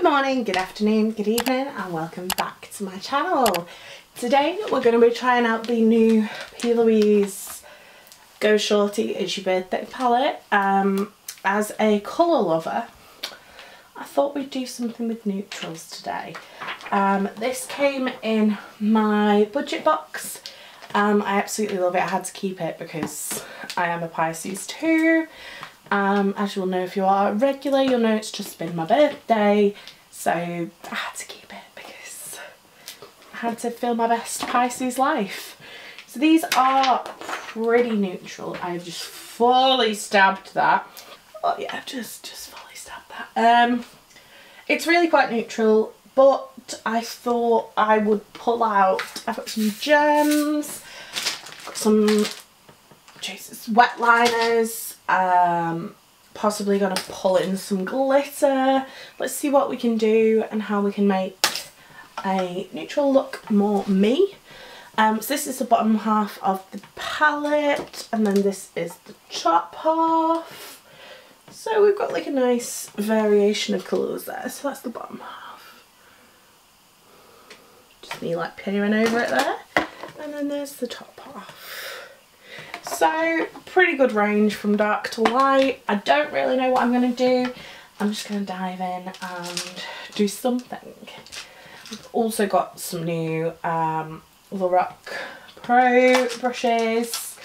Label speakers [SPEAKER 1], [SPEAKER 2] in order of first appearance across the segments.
[SPEAKER 1] Good morning, good afternoon, good evening, and welcome back to my channel. Today we're going to be trying out the new PLouise Go Shorty It's Your Birthday palette. As a colour lover, I thought we'd do something with neutrals today. This came in my budget box. I absolutely love it. I had to keep it because I am a Pisces too. As you'll know if you are regular, you'll know it's just been my birthday, so I had to keep it because I had to feel my best Pisces life. So these are pretty neutral. I've just fully stabbed that. Oh yeah, just fully stabbed that. It's really quite neutral, but I thought I would pull out. I've got some gems, got some wet liners. Possibly gonna pull in some glitter. Let's see what we can do and how we can make a neutral look more me. So this is the bottom half of the palette, and then this is the top half. So we've got like a nice variation of colours there. So that's the bottom half. Just me like peering over it there, and then there's the top half. So pretty good range from dark to light. I don't really know what I'm going to do. I'm just going to dive in and do something. I've also got some new Lorac Pro brushes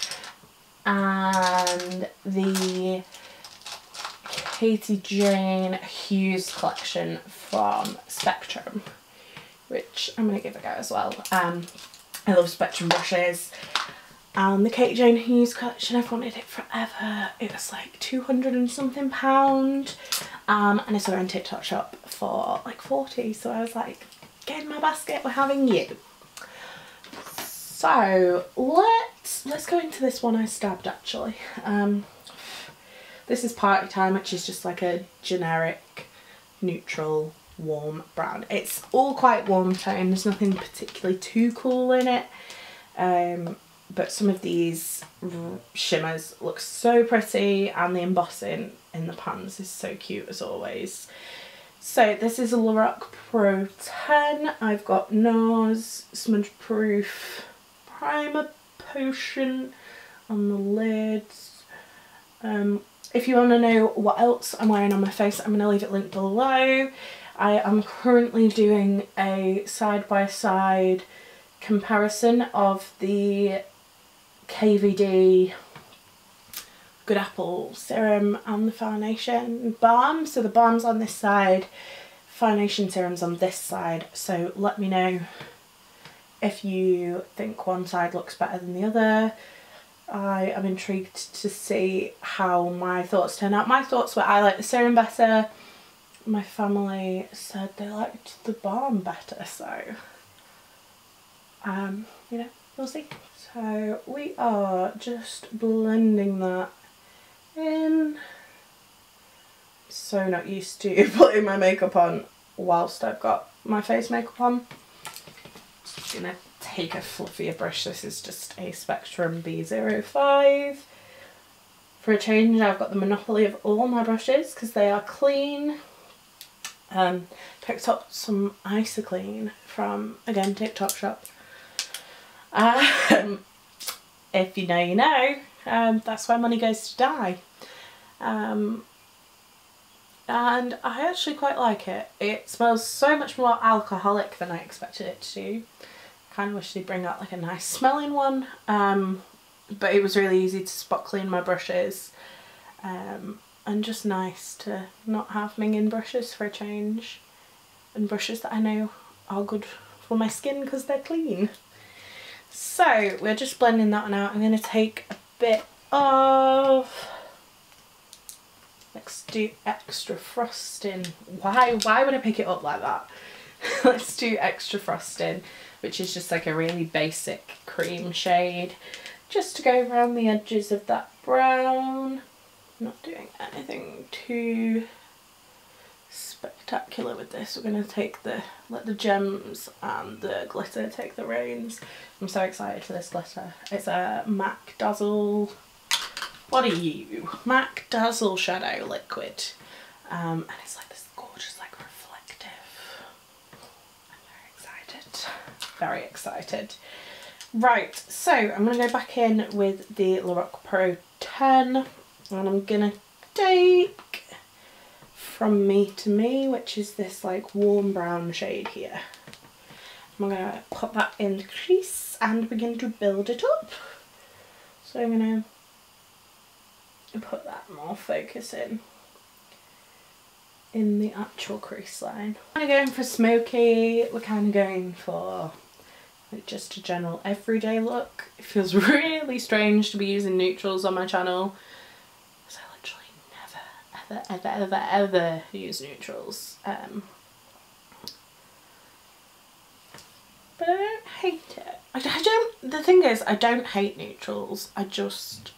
[SPEAKER 1] and the Katie Jane Hughes collection from Spectrum, which I'm going to give a go as well. I love Spectrum brushes. The Katie Jane Hughes collection, I've wanted it forever. It was like 200 and something pound, and I saw it on TikTok shop for like 40, so I was like, get in my basket, we're having you. So let's go into this one I stabbed actually. This is Party Time, which is just like a generic neutral warm brown. It's all quite warm tone, there's nothing particularly too cool in it. But some of these shimmers look so pretty, and the embossing in the pans is so cute as always. So this is a Lorac Pro 10. I've got NARS Smudge Proof Primer Potion on the lids. If you want to know what else I'm wearing on my face, I'm going to leave it linked below. I am currently doing a side-by-side comparison of the KVD Good Apple serum and the foundation balm. So the balm's on this side, foundation serum's on this side. So let me know if you think one side looks better than the other. I am intrigued to see how my thoughts turn out. My thoughts were I like the serum better. My family said they liked the balm better, so you know, we'll see. So we are just blending that in. So not used to putting my makeup on whilst I've got my face makeup on. Just gonna take a fluffier brush. This is just a Spectrum B05. For a change, I've got the monopoly of all my brushes because they are clean. Picked up some Isoclean from, again, TikTok shop. If you know, you know. That's where money goes to die. And I actually quite like it. It smells so much more alcoholic than I expected it to do. Kind of wish they'd bring out like a nice smelling one. But it was really easy to spot clean my brushes. And just nice to not have minging brushes for a change. And brushes that I know are good for my skin because they're clean. So we're just blending that one out. I'm going to take a bit of, let's do extra frosting. Why would I pick it up like that? Let's do extra frosting, which is just like a really basic cream shade, just to go around the edges of that brown. Not doing anything too spectacular with this. We're going to let the gems and the glitter take the reins. I'm so excited for this glitter. It's a MAC Dazzle, what are you? MAC Dazzle Shadow Liquid. And it's like this gorgeous like reflective very excited. Right, so I'm going to go back in with the Lorac Pro 10 and I'm going to take From Me to Me, which is this like warm brown shade here. I'm going to put that in the crease and begin to build it up. So I'm going to put that more focus in the actual crease line. We're kind of going for smoky, we're kind of going for like just a general everyday look. It feels really strange to be using neutrals on my channel because I literally never ever use neutrals. But I don't hate it. The thing is, I don't hate neutrals, I just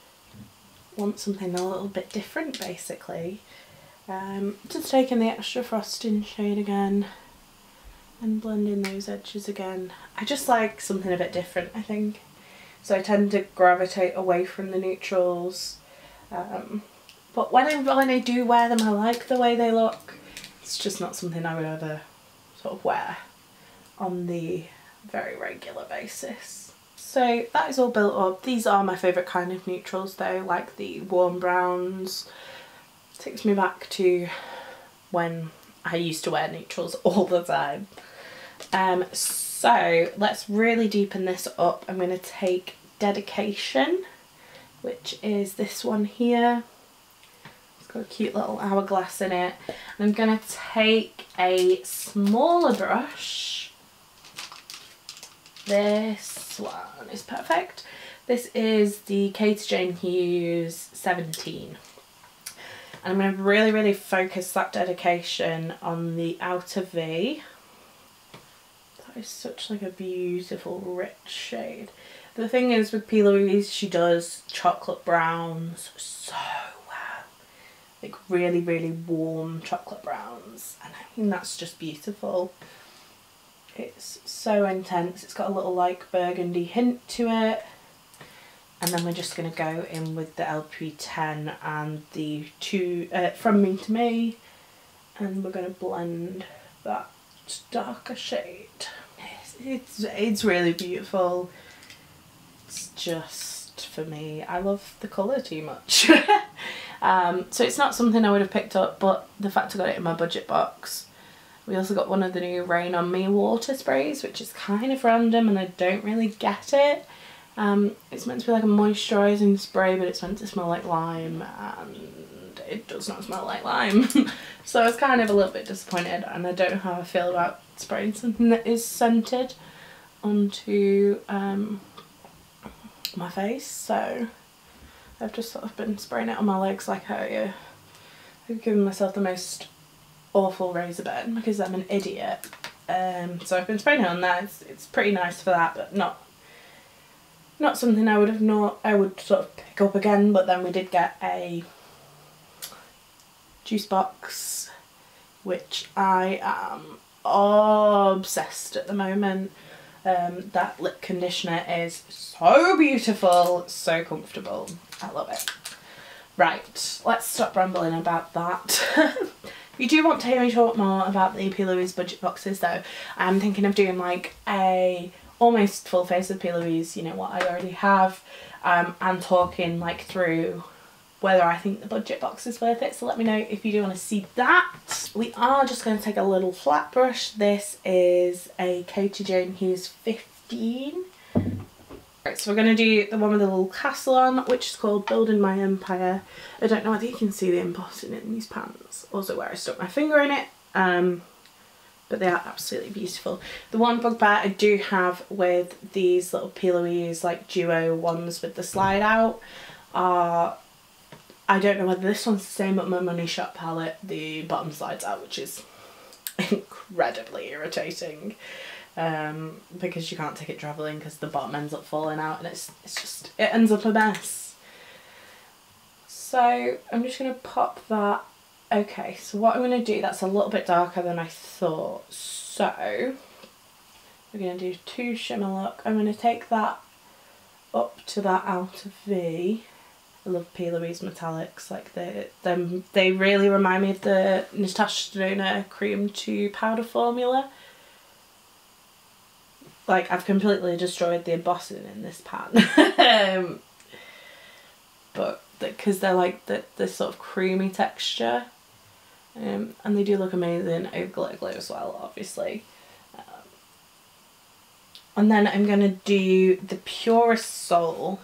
[SPEAKER 1] want something a little bit different basically. Just taking the extra frosting shade again and blending those edges again. I just like something a bit different, I think. So I tend to gravitate away from the neutrals. But when I do wear them, I like the way they look. It's just not something I would ever sort of wear on the very regular basis. So that is all built up. These are my favourite kind of neutrals though, like the warm browns. Takes me back to when I used to wear neutrals all the time. So let's really deepen this up. I'm going to take Dedication, which is this one here. It's got a cute little hourglass in it. And I'm going to take a smaller brush. This one is perfect. This is the Katie Jane Hughes 17. And I'm going to really focus that Dedication on the outer V. That is such like a beautiful rich shade. The thing is with PLouise, she does chocolate browns so well. Like really warm chocolate browns. And I think that's just beautiful. It's so intense. It's got a little like burgundy hint to it. And then we're just going to go in with the LP10 and the From Me to Me, and we're going to blend that darker shade. It's really beautiful. It's just, for me, I love the colour too much. So it's not something I would have picked up, but the fact I got it in my budget box. We also got one of the new Rain On Me water sprays, which is kind of random and I don't really get it. It's meant to be like a moisturising spray, but it's meant to smell like lime, and it does not smell like lime. So I was kind of a little bit disappointed, and I don't know how I feel about spraying something that is scented onto my face. So I've just sort of been spraying it on my legs like I've given myself the most awful razor burn because I'm an idiot. So I've been spraying it on that. It's pretty nice for that, but not something I would sort of pick up again. But then we did get a juice box, which I am obsessed at the moment. That lip conditioner is so beautiful, so comfortable. I love it. Right, let's stop rambling about that. If you do want to hear me talk more about the PLouise budget boxes though, I'm thinking of doing like a almost full face of PLouise, you know, what I already have, and talking like through whether I think the budget box is worth it. So let me know if you do want to see that. We are just going to take a little flat brush. This is a Katie Jane Hughes 15. Right, so we're going to do the one with the little castle on, which is called Building My Empire. I don't know whether you can see the embossing in these pants, also where I stuck my finger in it, but they are absolutely beautiful. The one bugbear I do have with these little PLouise like duo ones with the slide out are, I don't know whether this one's the same, but my Money Shop palette, the bottom slides out, which is incredibly irritating. Because you can't take it travelling because the bottom ends up falling out and it ends up a mess. So I'm just going to pop that. Okay, so what I'm going to do, that's a little bit darker than I thought. So we're going to do two shimmer look. I'm going to take that up to that outer V. I love PLouise metallics, like they really remind me of the Natasha Denona cream to powder formula. like I've completely destroyed the embossing in this pan. But because they're like this sort of creamy texture, and they do look amazing over glitter glue as well, obviously. And then I'm going to do the Purest Soul,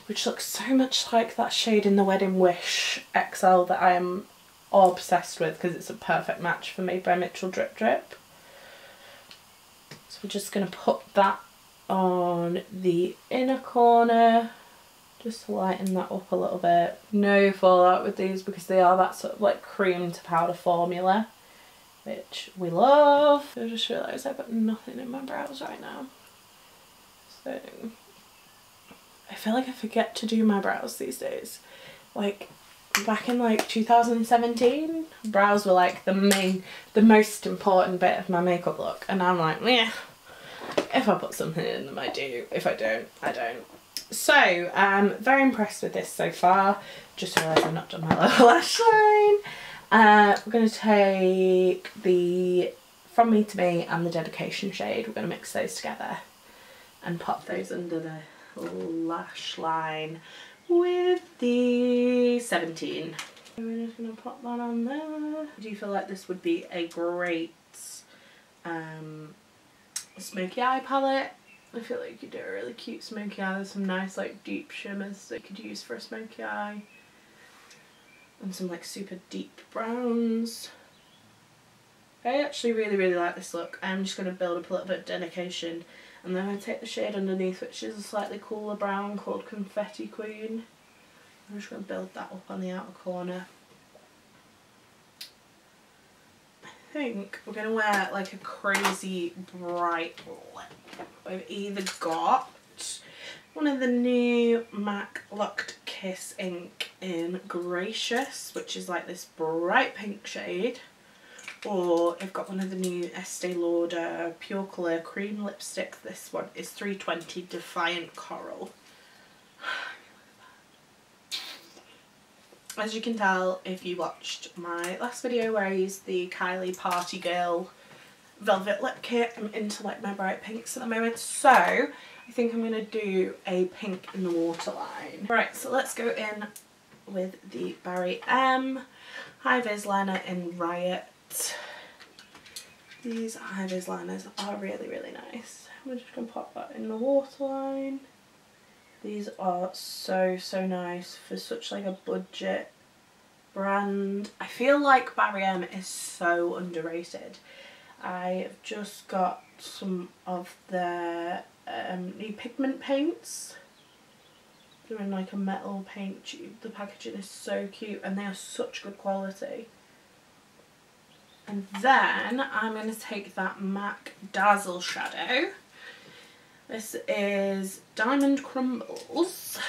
[SPEAKER 1] which looks so much like that shade in the Wedding Wish XL that I am obsessed with because it's a perfect match for me by Mitchell Drip Drip. So we're just going to put that on the inner corner, just to lighten that up a little bit. No fallout with these because they are that sort of like cream to powder formula, which we love. I just realised I've got nothing in my brows right now. So I feel like I forget to do my brows these days. Like back in like 2017, brows were like the most important bit of my makeup look, and I'm like, yeah, if I put something in them I do, if I don't, I don't. So very impressed with this so far. Just realised I've not done my lower lash line. We're going to take the From Me to Me and the Dedication shade. We're going to mix those together and pop those under the lash line with the 17. So we're just going to pop that on there. I do feel like this would be a great smoky eye palette. I feel like you could do a really cute smoky eye. There's some nice like deep shimmers that you could use for a smoky eye. And some like super deep browns. I actually really like this look. I'm just going to build up a little bit of Dedication, and then I'm going to take the shade underneath, which is a slightly cooler brown called Confetti Queen. I'm just going to build that up on the outer corner. I think we're going to wear like a crazy bright lip. We've either got one of the new MAC Locked Kiss ink in Gracious, which is like this bright pink shade, or I've got one of the new Estee Lauder Pure Colour cream lipstick. This one is 320 Defiant Coral. As you can tell if you watched my last video where I used the Kylie Party Girl Velvet Lip Kit, I'm into like my bright pinks at the moment, so I think I'm going to do a pink in the waterline. Right, so let's go in with the Barry M High Vis Liner in Riot. These high vis liners are really nice. I'm just going to pop that in the waterline. These are so nice for such like a budget brand. I feel like Barry M is so underrated. I've just got some of their new pigment paints. They're in like a metal paint tube. The packaging is so cute and they are such good quality. And then I'm going to take that MAC Dazzle shadow. This is Diamond Crumbles,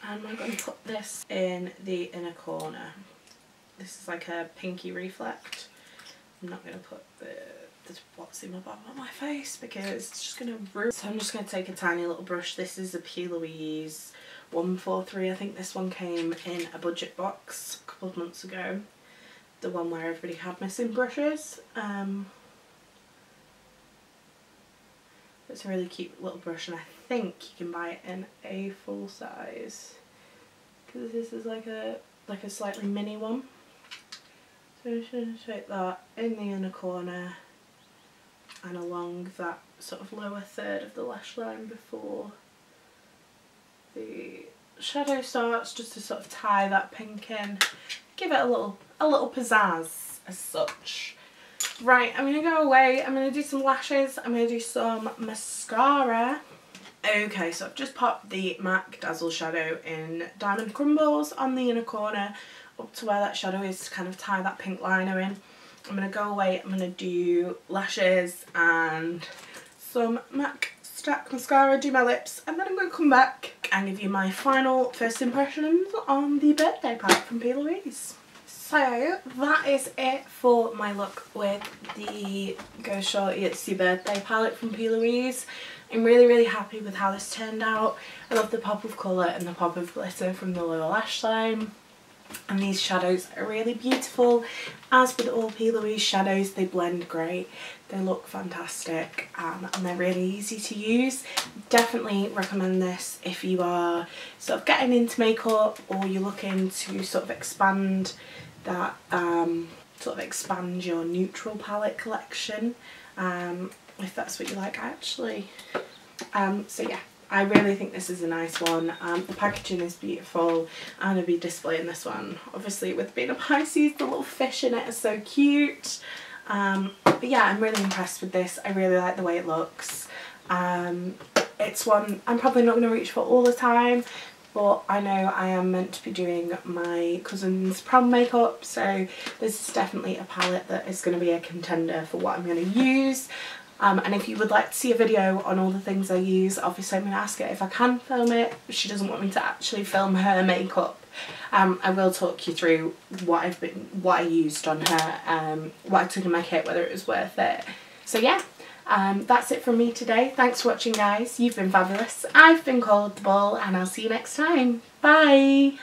[SPEAKER 1] and we're going to put this in the inner corner. This is like a pinky reflect. I'm not going to put the what's in my bottom of my face because it's just going to ruin. So I'm just going to take a tiny little brush. This is a PLouise 143. I think this one came in a budget box a couple of months ago. The one where everybody had missing brushes. It's a really cute little brush, and I think you can buy it in a full size because this is like a slightly mini one. So I'm just going to take that in the inner corner and along that sort of lower third of the lash line before the shadow starts, just to sort of tie that pink in, give it a little pizzazz as such. Right, I'm going to go away, I'm going to do some lashes, I'm going to do some mascara. Okay, so I've just popped the MAC Dazzle shadow in Diamond Crumbles on the inner corner up to where that shadow is to kind of tie that pink liner in. I'm going to go away, I'm going to do lashes and some MAC Stack mascara, do my lips, and then I'm going to come back and give you my final first impressions on the birthday palette from PLouise. So that is it for my look with the Go Shorty It's Your Birthday palette from PLouise. I'm really happy with how this turned out. I love the pop of colour and the pop of glitter from the lower lash line. And these shadows are really beautiful. As with all PLouise shadows, they blend great. They look fantastic, and they're really easy to use. Definitely recommend this if you are sort of getting into makeup, or you're looking to sort of expand that, expand your neutral palette collection, if that's what you like actually. So yeah, I really think this is a nice one. The packaging is beautiful. I'm going to be displaying this one. Obviously, with being a Pisces, the little fish in it is so cute. But yeah, I'm really impressed with this. I really like the way it looks. It's one I'm probably not going to reach for all the time, but I know I am meant to be doing my cousin's prom makeup, so this is definitely a palette that is going to be a contender for what I'm going to use. And if you would like to see a video on all the things I use, obviously I'm going to ask her if I can film it. She doesn't want me to actually film her makeup. I will talk you through what I used on her, what I took in my kit, whether it was worth it. So yeah, that's it from me today. Thanks for watching, guys. You've been fabulous. I've been Coleoftheball, and I'll see you next time. Bye!